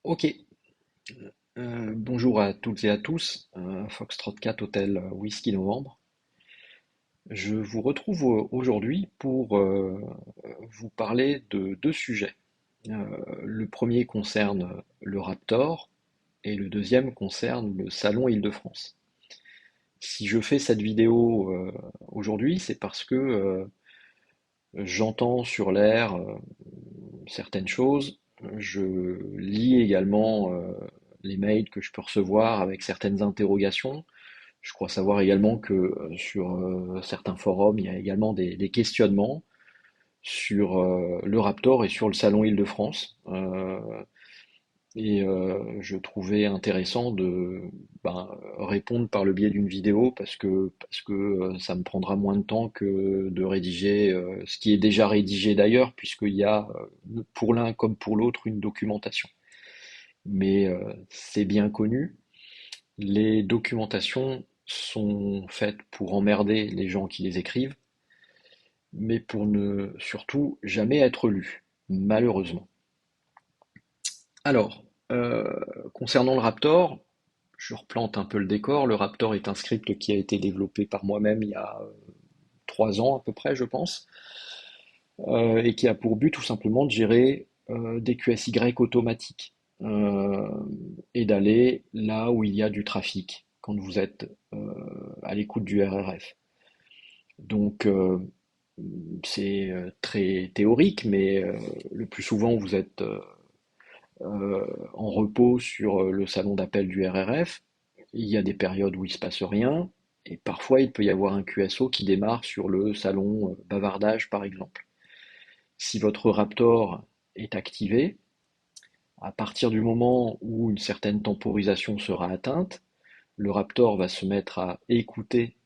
Ok. Bonjour à toutes et à tous. Foxtrot 4 Hotel Whisky Novembre. Je vous retrouve aujourd'hui pour vous parler de deux sujets. Le premier concerne le Raptor et le deuxième concerne le Salon Île-de-France. Si je fais cette vidéo aujourd'hui, c'est parce que j'entends sur l'air certaines choses. Je lis également les mails que je peux recevoir avec certaines interrogations. Je crois savoir également que sur certains forums, il y a également des questionnements sur le Raptor et sur le Salon Île-de-France. Je trouvais intéressant de répondre par le biais d'une vidéo parce que ça me prendra moins de temps que de rédiger ce qui est déjà rédigé d'ailleurs, puisqu'il y a pour l'un comme pour l'autre une documentation. Mais c'est bien connu, les documentations sont faites pour emmerder les gens qui les écrivent, mais pour ne surtout jamais être lues, malheureusement. Alors, concernant le Raptor, je replante un peu le décor. Le Raptor est un script qui a été développé par moi-même il y a 3 ans à peu près, je pense, et qui a pour but tout simplement de gérer des QSY automatiques euh, et d'aller là où il y a du trafic quand vous êtes à l'écoute du RRF. Donc, c'est très théorique, mais le plus souvent vous êtes en repos sur le salon d'appel du RRF. Il y a des périodes où il se passe rien, et parfois il peut y avoir un QSO qui démarre sur le salon bavardage par exemple. Si votre Raptor est activé, à partir du moment où une certaine temporisation sera atteinte, le Raptor va se mettre à écouter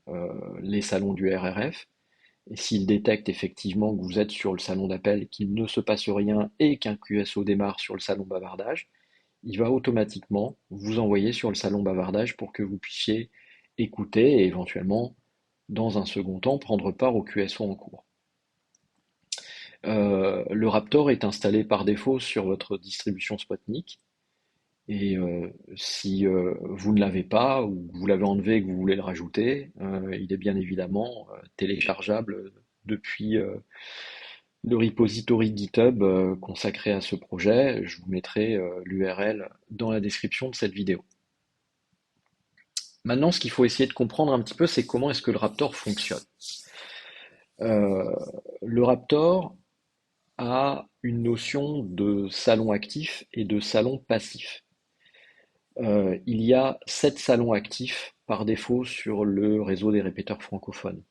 les salons du RRF. Et s'il détecte effectivement que vous êtes sur le salon d'appel, qu'il ne se passe rien et qu'un QSO démarre sur le salon bavardage, il va automatiquement vous envoyer sur le salon bavardage pour que vous puissiez écouter et éventuellement, dans un second temps, prendre part au QSO en cours. Le Raptor est installé par défaut sur votre distribution Spotnik. Et si vous ne l'avez pas ou que vous l'avez enlevé et que vous voulez le rajouter, il est bien évidemment téléchargeable depuis le repository GitHub consacré à ce projet. Je vous mettrai l'URL dans la description de cette vidéo. Maintenant, ce qu'il faut essayer de comprendre un petit peu, c'est comment est-ce que le Raptor fonctionne. Euh, le Raptor a une notion de salon actif et de salon passif. Il y a 7 salons actifs par défaut sur le réseau des répéteurs francophones.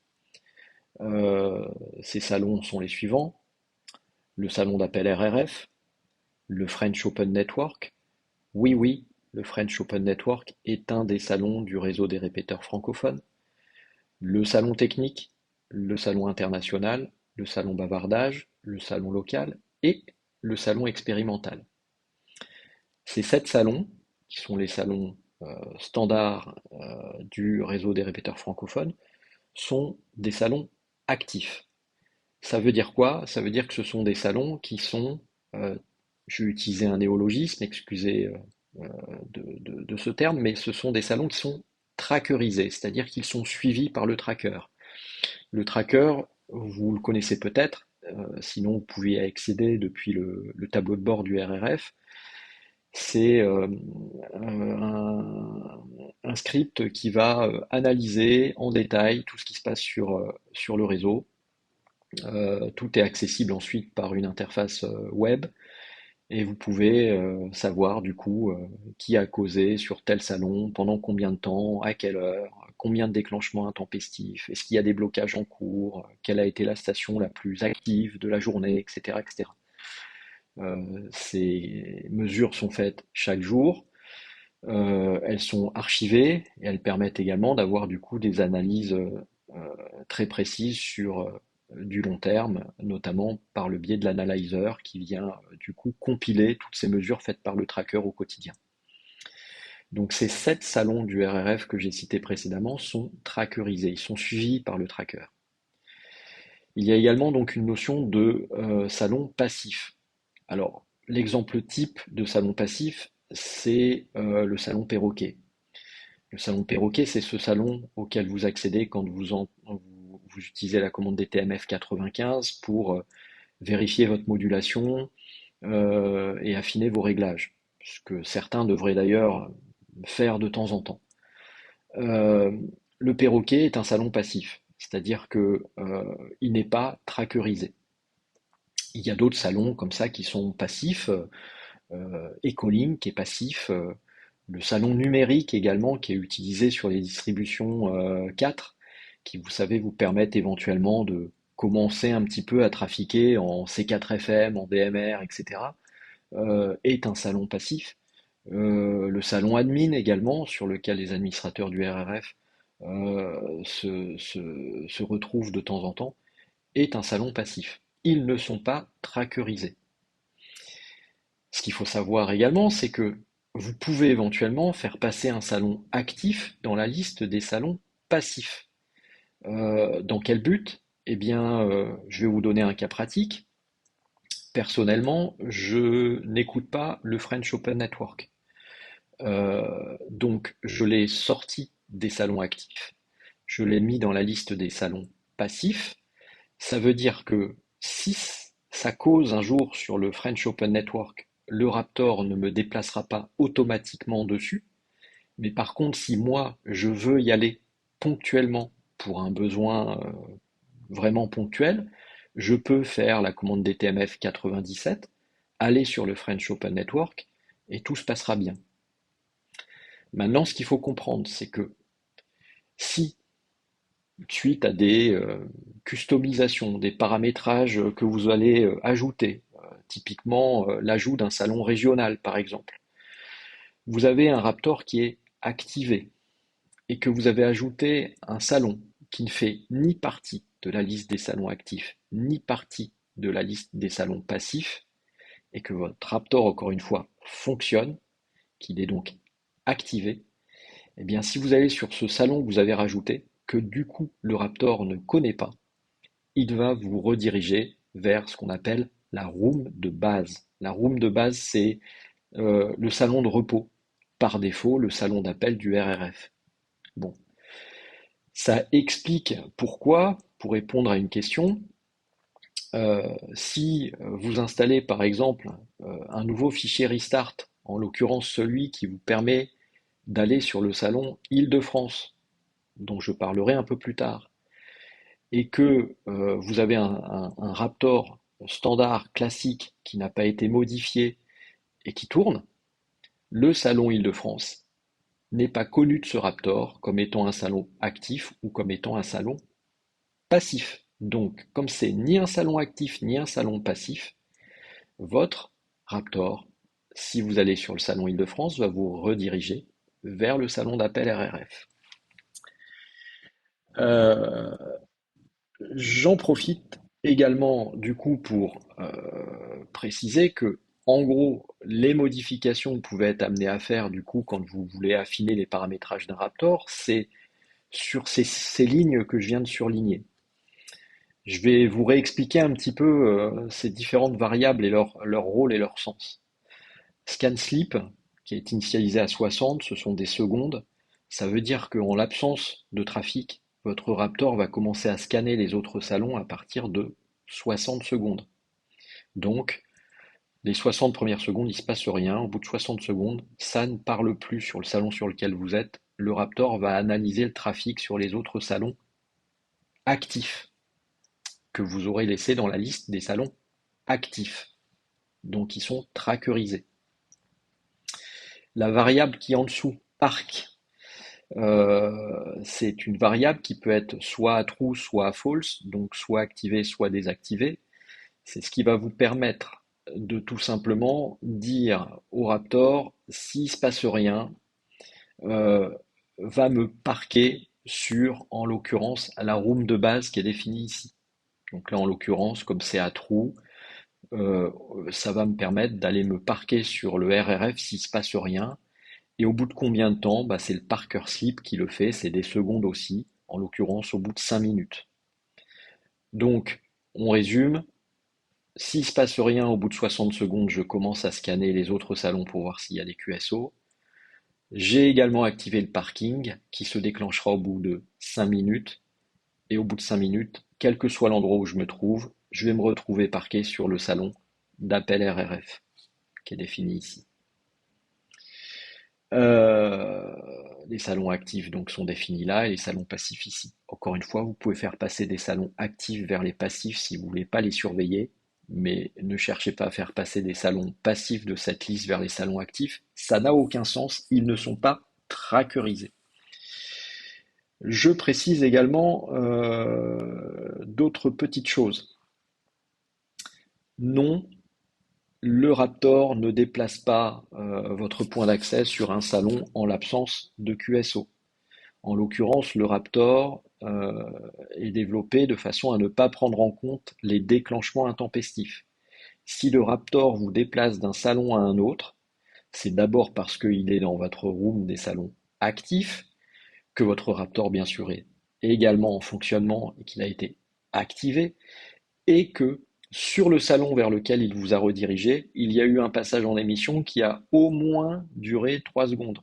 Euh, Ces salons sont les suivants: le salon d'appel RRF, le French Open Network. Oui, oui, le French Open Network est un des salons du réseau des répéteurs francophones. Le salon technique, le salon international, le salon bavardage, le salon local et le salon expérimental. Ces 7 salons, qui sont les salons standards du réseau des répéteurs francophones, sont des salons actifs. Ça veut dire quoi? Ça veut dire que ce sont des salons qui sont, euh, je vais utiliser un néologisme, excusez de ce terme, mais ce sont des salons qui sont trackerisés, c'est-à-dire qu'ils sont suivis par le tracker. Le tracker, vous le connaissez peut-être, sinon vous pouvez y accéder depuis le tableau de bord du RRF. C'est un script qui va analyser en détail tout ce qui se passe sur le réseau. Tout est accessible ensuite par une interface web et vous pouvez savoir du coup qui a causé sur tel salon, pendant combien de temps, à quelle heure, combien de déclenchements intempestifs, est-ce qu'il y a des blocages en cours, quelle a été la station la plus active de la journée, etc., etc. Ces mesures sont faites chaque jour. Elles sont archivées et elles permettent également d'avoir du coup des analyses très précises sur du long terme, notamment par le biais de l'analyzer qui vient du coup compiler toutes ces mesures faites par le tracker au quotidien. Donc ces 7 salons du RRF que j'ai cités précédemment sont trackerisés, ils sont suivis par le tracker. Il y a également donc une notion de salon passif. Alors l'exemple type de salon passif, c'est le salon Perroquet. Le salon Perroquet, c'est ce salon auquel vous accédez quand vous utilisez la commande DTMF 95 pour vérifier votre modulation et affiner vos réglages, ce que certains devraient d'ailleurs faire de temps en temps. Euh, le Perroquet est un salon passif, c'est-à-dire que il n'est pas trackerisé. Il y a d'autres salons comme ça qui sont passifs, Ecolink qui est passif, le salon numérique également qui est utilisé sur les distributions 4, qui vous savez vous permettent éventuellement de commencer un petit peu à trafiquer en C4 FM, en DMR, etc., est un salon passif. Le salon admin également, sur lequel les administrateurs du RRF se retrouvent de temps en temps, est un salon passif. Ils ne sont pas trackerisés. Ce qu'il faut savoir également, c'est que vous pouvez éventuellement faire passer un salon actif dans la liste des salons passifs. Dans quel but? Eh bien, je vais vous donner un cas pratique. Personnellement, je n'écoute pas le French Open Network. Donc, je l'ai sorti des salons actifs. Je l'ai mis dans la liste des salons passifs. Ça veut dire que si ça cause un jour sur le French Open Network, le Raptor ne me déplacera pas automatiquement dessus. Mais par contre, si moi, je veux y aller ponctuellement pour un besoin vraiment ponctuel, je peux faire la commande DTMF 97, aller sur le French Open Network et tout se passera bien. Maintenant, ce qu'il faut comprendre, c'est que si, suite à des customisations, des paramétrages que vous allez ajouter, typiquement l'ajout d'un salon régional par exemple, vous avez un Raptor qui est activé et que vous avez ajouté un salon qui ne fait ni partie de la liste des salons actifs, ni partie de la liste des salons passifs, et que votre Raptor, encore une fois, fonctionne, qu'il est donc activé, eh bien, si vous allez sur ce salon que vous avez rajouté, que du coup le Raptor ne connaît pas, il va vous rediriger vers ce qu'on appelle la room de base. La room de base, c'est le salon de repos, par défaut, le salon d'appel du RRF. Bon, ça explique pourquoi, pour répondre à une question, si vous installez par exemple un nouveau fichier restart, en l'occurrence celui qui vous permet d'aller sur le salon Île-de-France, dont je parlerai un peu plus tard, et que vous avez un Raptor standard classique qui n'a pas été modifié et qui tourne, le salon Île-de-France n'est pas connu de ce Raptor comme étant un salon actif ou comme étant un salon passif. Donc, comme c'est ni un salon actif ni un salon passif, votre Raptor, si vous allez sur le salon Île-de-France, va vous rediriger vers le salon d'appel RRF. Euh, J'en profite également du coup pour préciser que en gros les modifications que vous pouvez être amené à faire du coup quand vous voulez affiner les paramétrages d'un Raptor, c'est sur ces lignes que je viens de surligner. Je vais vous réexpliquer un petit peu ces différentes variables et leur rôle et leur sens. Scan sleep, qui est initialisé à 60, ce sont des secondes. Ça veut dire qu'en l'absence de trafic, votre Raptor va commencer à scanner les autres salons à partir de 60 secondes. Donc, les 60 premières secondes, il ne se passe rien. Au bout de 60 secondes, ça ne parle plus sur le salon sur lequel vous êtes. Le Raptor va analyser le trafic sur les autres salons actifs que vous aurez laissés dans la liste des salons actifs. Donc, ils sont trackerisés. La variable qui est en dessous, park, c'est une variable qui peut être soit à true, soit à false, donc soit activée, soit désactivée. C'est ce qui va vous permettre de tout simplement dire au Raptor, s'il ne se passe rien, euh, va me parquer sur, en l'occurrence, la room de base qui est définie ici. Donc là, en l'occurrence, comme c'est à true, euh, ça va me permettre d'aller me parquer sur le RRF s'il ne se passe rien. Et au bout de combien de temps? Bah, c'est le Parker Sleep qui le fait, c'est des secondes aussi, en l'occurrence au bout de 5 minutes. Donc, on résume, S'il se passe rien au bout de 60 secondes, je commence à scanner les autres salons pour voir s'il y a des QSO. J'ai également activé le parking qui se déclenchera au bout de 5 minutes. Et au bout de 5 minutes, quel que soit l'endroit où je me trouve, je vais me retrouver parqué sur le salon d'appel RRF qui est défini ici. Euh, les salons actifs donc sont définis là et les salons passifs ici. Encore une fois, vous pouvez faire passer des salons actifs vers les passifs si vous ne voulez pas les surveiller, mais ne cherchez pas à faire passer des salons passifs de cette liste vers les salons actifs. Ça n'a aucun sens, ils ne sont pas trackerisés. Je précise également d'autres petites choses. Non, le Raptor ne déplace pas votre point d'accès sur un salon en l'absence de QSO. En l'occurrence, le Raptor est développé de façon à ne pas prendre en compte les déclenchements intempestifs. Si le Raptor vous déplace d'un salon à un autre, c'est d'abord parce qu'il est dans votre room des salons actifs, que votre Raptor bien sûr est également en fonctionnement et qu'il a été activé, et que sur le salon vers lequel il vous a redirigé, il y a eu un passage en émission qui a au moins duré 3 secondes.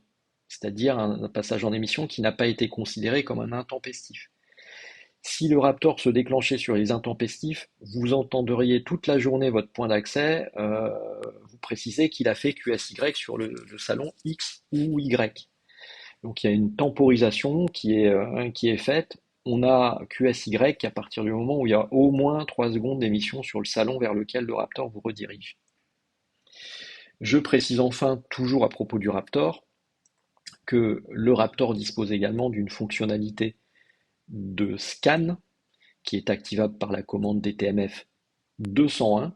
C'est-à-dire un passage en émission qui n'a pas été considéré comme un intempestif. Si le Raptor se déclenchait sur les intempestifs, vous entendriez toute la journée votre point d'accès vous préciser qu'il a fait QSY sur le salon X ou Y. Donc il y a une temporisation qui est faite. On a QSY à partir du moment où il y a au moins 3 secondes d'émission sur le salon vers lequel le Raptor vous redirige. Je précise enfin, toujours à propos du Raptor, que le Raptor dispose également d'une fonctionnalité de scan qui est activable par la commande DTMF 201,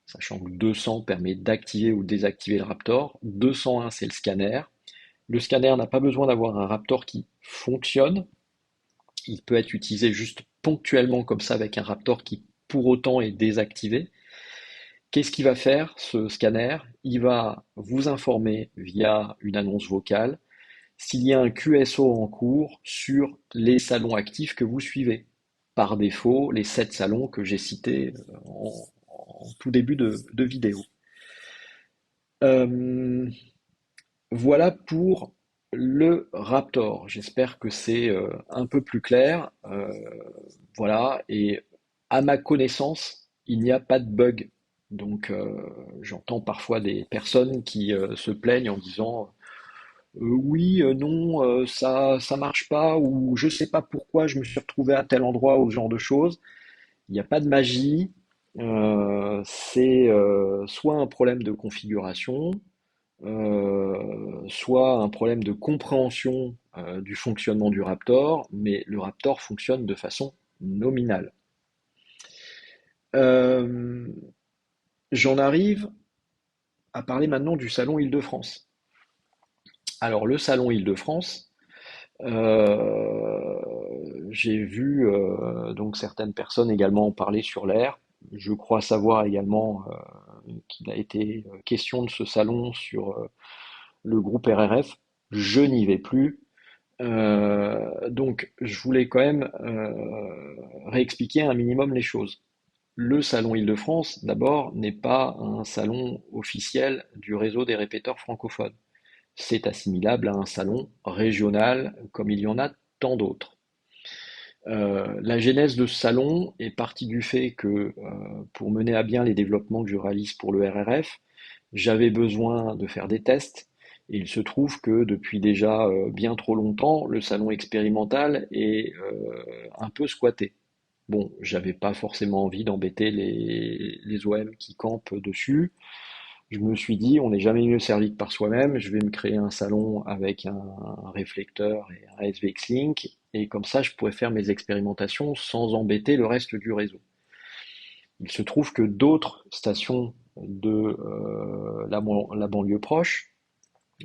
sachant que 200 permet d'activer ou désactiver le Raptor. 201, c'est le scanner. Le scanner n'a pas besoin d'avoir un Raptor qui fonctionne. Il peut être utilisé juste ponctuellement comme ça avec un Raptor qui pour autant est désactivé. Qu'est-ce qu'il va faire ce scanner? Il va vous informer via une annonce vocale s'il y a un QSO en cours sur les salons actifs que vous suivez. Par défaut, les 7 salons que j'ai cités en tout début de vidéo. Euh, voilà pour le Raptor. J'espère que c'est un peu plus clair. Voilà, et à ma connaissance, il n'y a pas de bug. Donc j'entends parfois des personnes qui se plaignent en disant oui, non, ça marche pas, ou je sais pas pourquoi je me suis retrouvé à tel endroit ou ce genre de choses. Il n'y a pas de magie. C'est soit un problème de configuration, soit un problème de compréhension du fonctionnement du Raptor, mais le Raptor fonctionne de façon nominale. Euh, J'en arrive à parler maintenant du salon Île-de-France. Alors le salon Île-de-France, euh, j'ai vu donc certaines personnes également en parler sur l'air. Je crois savoir également qu'il a été question de ce salon sur le groupe RRF. Je n'y vais plus. Donc je voulais quand même réexpliquer un minimum les choses. Le salon Île-de-France, d'abord, n'est pas un salon officiel du réseau des répéteurs francophones. C'est assimilable à un salon régional, comme il y en a tant d'autres. La genèse de ce salon est partie du fait que, pour mener à bien les développements que je réalise pour le RRF, j'avais besoin de faire des tests, et il se trouve que depuis déjà bien trop longtemps, le salon expérimental est un peu squatté. Bon, j'avais pas forcément envie d'embêter les OM qui campent dessus. Je me suis dit, on n'est jamais mieux servi que par soi-même. Je vais me créer un salon avec un réflecteur et un SVX Link, et comme ça, je pourrais faire mes expérimentations sans embêter le reste du réseau. Il se trouve que d'autres stations de la banlieue proche,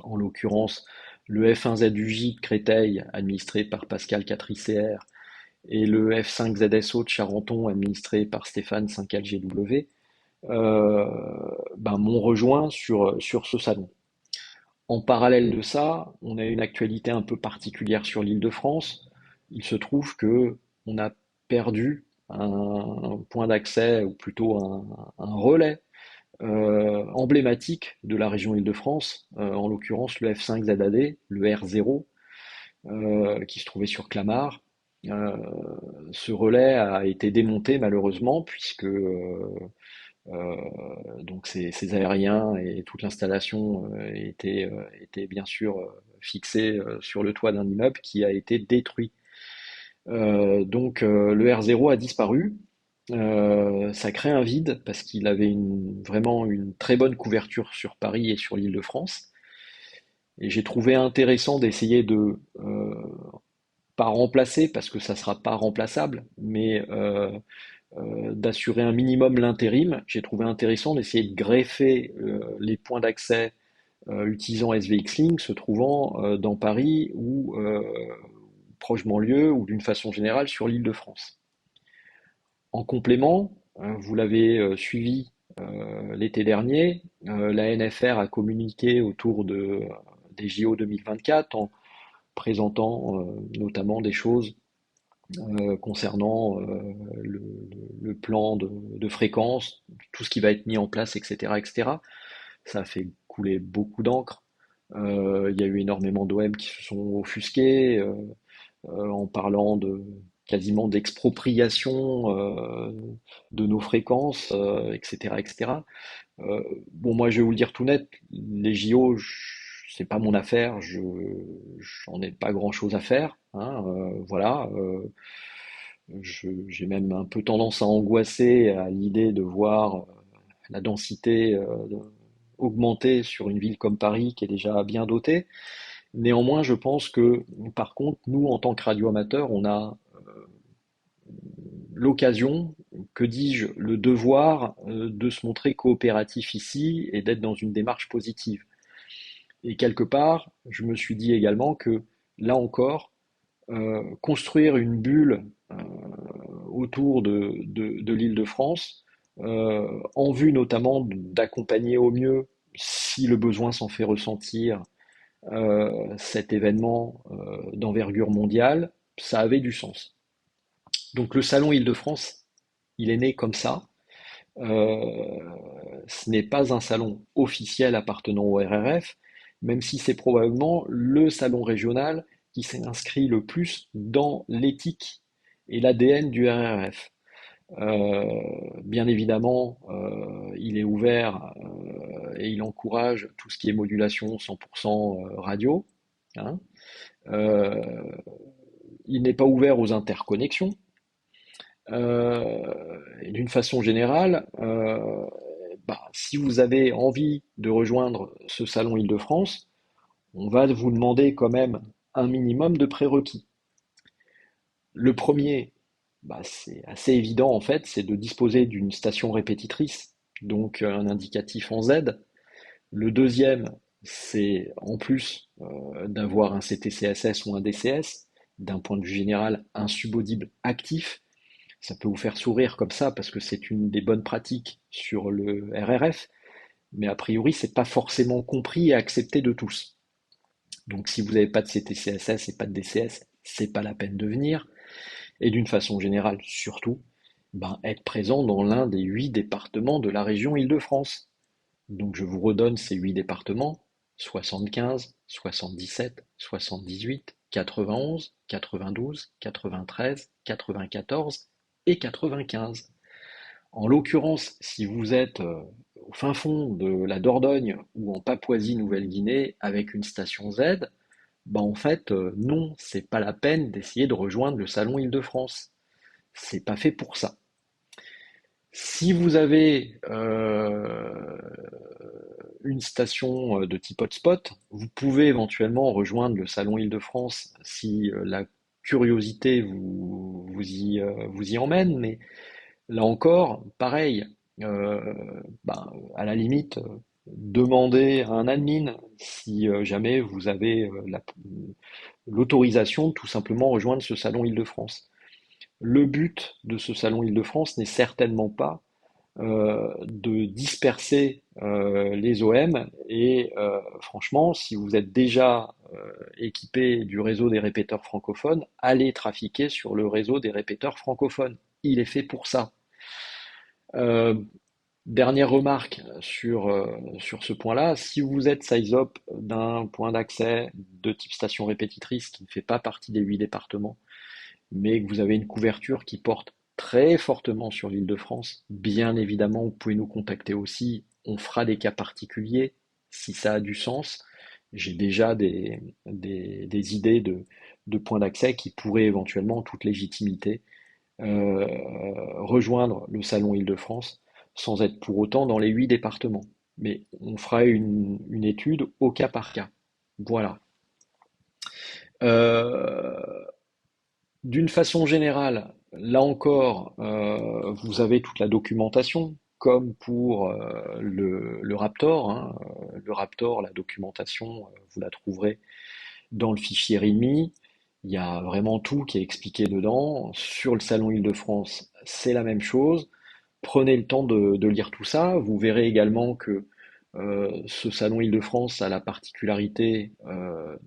en l'occurrence le F1ZUJ de Créteil, administré par Pascal 4ICR, et le F5ZSO de Charenton, administré par Stéphane 5LGW, m'ont rejoint sur ce salon. En parallèle de ça, on a une actualité un peu particulière sur l'Île-de-France. Il se trouve que on a perdu un point d'accès, ou plutôt un relais emblématique de la région Île-de-France, en l'occurrence le F5ZAD, le R0, qui se trouvait sur Clamart. Euh, Ce relais a été démonté malheureusement puisque euh, donc ces aériens et toute l'installation étaient bien sûr fixés sur le toit d'un immeuble qui a été détruit. Le R0 a disparu. Ça crée un vide parce qu'il avait vraiment une très bonne couverture sur Paris et sur l'Île-de-France. Et j'ai trouvé intéressant d'essayer de pas remplacer parce que ça sera pas remplaçable, mais d'assurer un minimum l'intérim. J'ai trouvé intéressant d'essayer de greffer les points d'accès utilisant SVX Link se trouvant dans Paris ou proche banlieue ou d'une façon générale sur l'Île-de-France. En complément, vous l'avez suivi l'été dernier, la NFR a communiqué autour des JO 2024 en présentant notamment des choses concernant le plan de fréquence, tout ce qui va être mis en place, etc., etc. Ça a fait couler beaucoup d'encre. Il y a eu énormément d'OM qui se sont offusqués en parlant quasiment d'expropriation de nos fréquences, etc., etc. Bon, moi, je vais vous le dire tout net, les JO, c'est pas mon affaire, j'en ai pas grand-chose à faire, hein, voilà. J'ai même un peu tendance à angoisser à l'idée de voir la densité augmenter sur une ville comme Paris qui est déjà bien dotée. Néanmoins, je pense que, par contre, nous, en tant que radioamateurs, on a l'occasion, que dis-je, le devoir de se montrer coopératif ici et d'être dans une démarche positive. Et quelque part, je me suis dit également que, là encore, construire une bulle autour de l'Île-de-France, en vue notamment d'accompagner au mieux, si le besoin s'en fait ressentir, cet événement d'envergure mondiale, ça avait du sens. Donc le salon Île-de-France, il est né comme ça. Euh, Ce n'est pas un salon officiel appartenant au RRF, même si c'est probablement le salon régional qui s'est inscrit le plus dans l'éthique et l'ADN du RRF. Euh, Bien évidemment, il est ouvert et il encourage tout ce qui est modulation 100% radio, hein. Euh, il n'est pas ouvert aux interconnexions. Et d'une façon générale, si vous avez envie de rejoindre ce salon Île-de-France, on va vous demander quand même un minimum de prérequis. Le premier, c'est assez évident en fait, c'est de disposer d'une station répétitrice, donc un indicatif en Z. Le deuxième, c'est en plus d'avoir un CTCSS ou un DCS, d'un point de vue général, un subaudible actif. Ça peut vous faire sourire comme ça parce que c'est une des bonnes pratiques sur le RRF, mais a priori, c'est pas forcément compris et accepté de tous. Donc si vous n'avez pas de CTCSS et pas de DCS, c'est pas la peine de venir. Et d'une façon générale, surtout, être présent dans l'un des 8 départements de la région Île-de-France. Donc je vous redonne ces 8 départements: 75, 77, 78, 91, 92, 93, 94 et 95. En l'occurrence, si vous êtes au fin fond de la Dordogne ou en Papouasie-Nouvelle-Guinée avec une station Z, en fait, non, c'est pas la peine d'essayer de rejoindre le salon Île-de-France. C'est pas fait pour ça. Si vous avez une station de type hotspot, vous pouvez éventuellement rejoindre le salon Île-de-France si la curiosité vous y emmène, mais là encore, pareil, euh, à la limite, demandez à un admin si jamais vous avez l'autorisation de tout simplement rejoindre ce salon Île-de-France. Le but de ce salon Île-de-France n'est certainement pas de disperser les OM et franchement, si vous êtes déjà équipé du réseau des répéteurs francophones, allez trafiquer sur le réseau des répéteurs francophones. il est fait pour ça. Euh, Dernière remarque sur ce point-là, si vous êtes size-up d'un point d'accès de type station répétitrice qui ne fait pas partie des 8 départements, mais que vous avez une couverture qui porte très fortement sur l'Île-de-France, bien évidemment, vous pouvez nous contacter aussi. On fera des cas particuliers si ça a du sens. J'ai déjà des idées de points d'accès qui pourraient éventuellement, en toute légitimité, euh, rejoindre le salon Île-de-France sans être pour autant dans les 8 départements. Mais on fera une étude au cas par cas. Voilà. Euh, D'une façon générale, là encore, vous avez toute la documentation, comme pour le Raptor, hein. Le Raptor, la documentation, vous la trouverez dans le fichier README. Il y a vraiment tout qui est expliqué dedans. Sur le Salon Île-de-France, c'est la même chose. Prenez le temps de lire tout ça. Vous verrez également que ce Salon Île-de-France a la particularité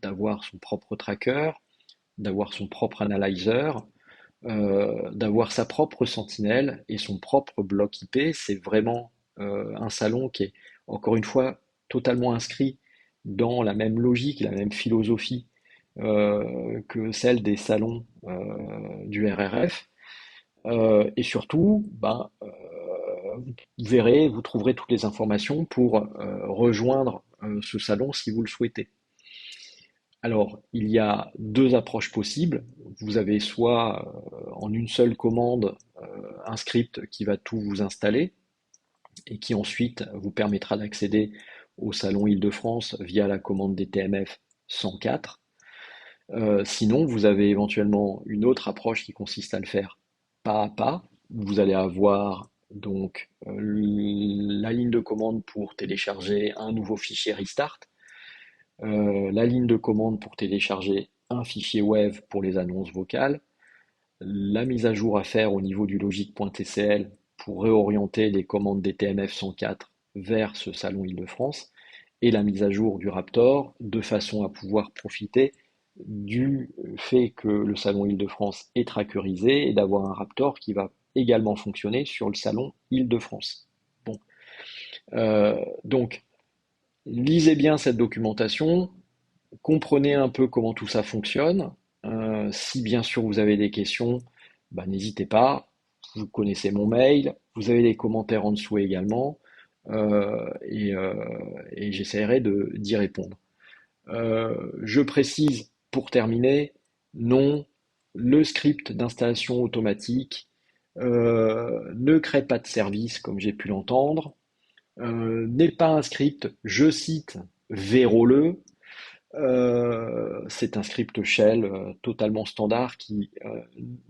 d'avoir son propre tracker, d'avoir son propre analyzer, d'avoir sa propre sentinelle et son propre bloc IP. C'est vraiment un salon qui est, encore une fois, totalement inscrit dans la même logique, la même philosophie que celle des salons du RRF. Et surtout, ben, vous verrez, vous trouverez toutes les informations pour rejoindre ce salon si vous le souhaitez. Alors, il y a deux approches possibles. Vous avez soit en une seule commande un script qui va tout vous installer et qui ensuite vous permettra d'accéder au salon Île-de-France via la commande DTMF 104. Sinon, vous avez éventuellement une autre approche qui consiste à le faire pas à pas. Vous allez avoir donc la ligne de commande pour télécharger un nouveau fichier Restart, la ligne de commande pour télécharger un fichier web pour les annonces vocales, la mise à jour à faire au niveau du logic.tcl pour réorienter les commandes DTMF 104 vers ce salon Île-de-France, et la mise à jour du Raptor de façon à pouvoir profiter du fait que le salon Île-de-France est trackerisé et d'avoir un Raptor qui va également fonctionner sur le salon Île-de-France. Bon, donc lisez bien cette documentation, comprenez un peu comment tout ça fonctionne. Si bien sûr vous avez des questions, bah, n'hésitez pas. Vous connaissez mon mail, vous avez les commentaires en dessous également, euh, et, euh, et j'essaierai d'y répondre. Je précise pour terminer, non, le script d'installation automatique ne crée pas de service comme j'ai pu l'entendre, n'est pas un script, je cite, véroleux. C'est un script shell totalement standard qui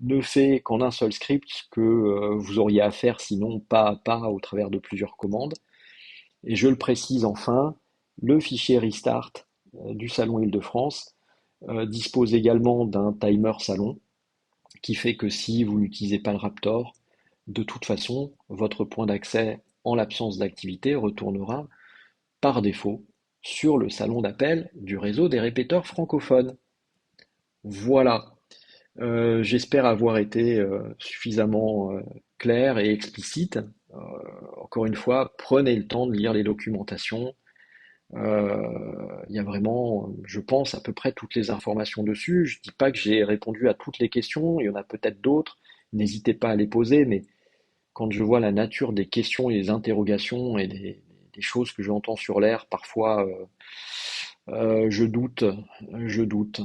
ne fait qu'en un seul script ce que vous auriez à faire sinon pas à pas au travers de plusieurs commandes. Et je le précise enfin, le fichier restart du salon Île-de-France dispose également d'un timer salon qui fait que si vous n'utilisez pas le Raptor, de toute façon, votre point d'accès en l'absence d'activité retournera par défaut sur le salon d'appel du réseau des répéteurs francophones. Voilà. J'espère avoir été suffisamment clair et explicite. Euh, Encore une fois, prenez le temps de lire les documentations. Il y a vraiment, je pense, à peu près toutes les informations dessus. Je ne dis pas que j'ai répondu à toutes les questions, il y en a peut-être d'autres. N'hésitez pas à les poser, mais quand je vois la nature des questions et des interrogations et des choses que j'entends sur l'air, parfois je doute, je doute.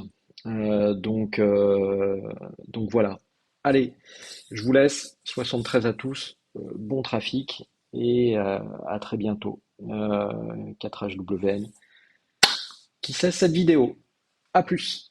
Euh, donc, euh, donc voilà. Allez, je vous laisse. 73 à tous. Bon trafic et à très bientôt. 4HWN qui cesse cette vidéo. À plus.